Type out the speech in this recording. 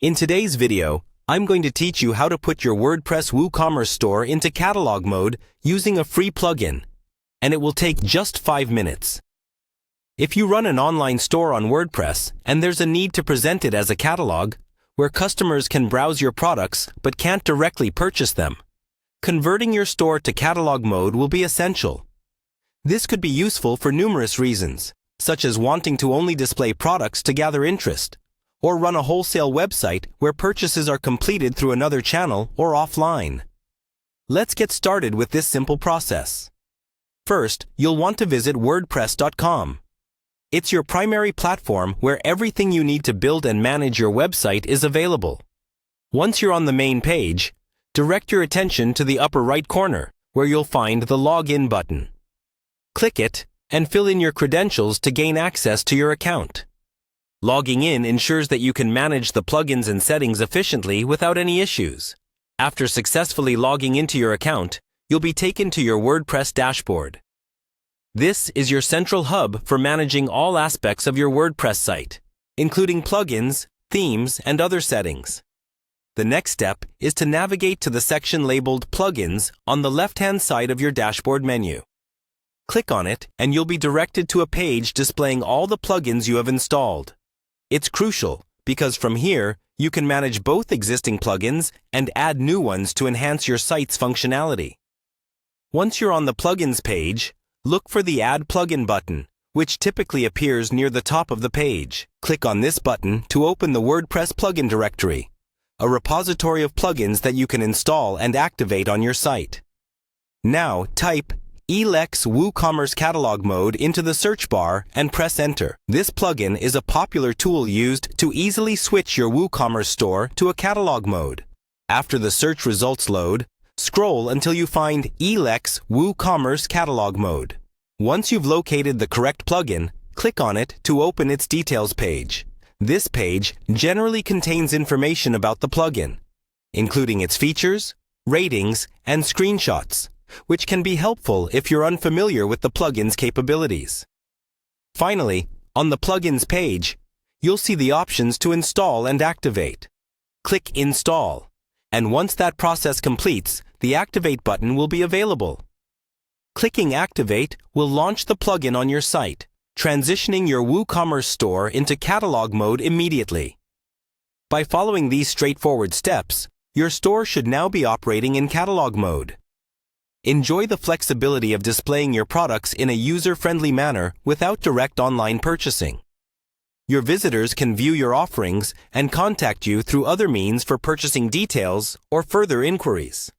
In today's video, I'm going to teach you how to put your WordPress WooCommerce store into catalog mode using a free plugin, and it will take just 5 minutes. If you run an online store on WordPress and there's a need to present it as a catalog, where customers can browse your products but can't directly purchase them, converting your store to catalog mode will be essential. This could be useful for numerous reasons, such as wanting to only display products to gather interest, or run a wholesale website where purchases are completed through another channel or offline. Let's get started with this simple process. First, you'll want to visit wordpress.com. It's your primary platform where everything you need to build and manage your website is available. Once you're on the main page, direct your attention to the upper right corner, where you'll find the Login button. Click it and fill in your credentials to gain access to your account. Logging in ensures that you can manage the plugins and settings efficiently without any issues. After successfully logging into your account, you'll be taken to your WordPress dashboard. This is your central hub for managing all aspects of your WordPress site, including plugins, themes, and other settings. The next step is to navigate to the section labeled Plugins on the left-hand side of your dashboard menu. Click on it, and you'll be directed to a page displaying all the plugins you have installed. It's crucial because from here, you can manage both existing plugins and add new ones to enhance your site's functionality. Once you're on the Plugins page, look for the Add Plugin button, which typically appears near the top of the page. Click on this button to open the WordPress plugin directory, a repository of plugins that you can install and activate on your site. Now, type elex WooCommerce catalog mode into the search bar and press enter. This plugin is a popular tool used to easily switch your WooCommerce store to a catalog mode. After the search results load, scroll until you find elex WooCommerce catalog mode. Once you've located the correct plugin, click on it to open its details page. This page generally contains information about the plugin, including its features, ratings, and screenshots, which can be helpful if you're unfamiliar with the plugin's capabilities. Finally, on the Plugins page, you'll see the options to install and activate. Click Install, and once that process completes, the Activate button will be available. Clicking Activate will launch the plugin on your site, transitioning your WooCommerce store into catalog mode immediately. By following these straightforward steps, your store should now be operating in catalog mode. Enjoy the flexibility of displaying your products in a user-friendly manner without direct online purchasing. Your visitors can view your offerings and contact you through other means for purchasing details or further inquiries.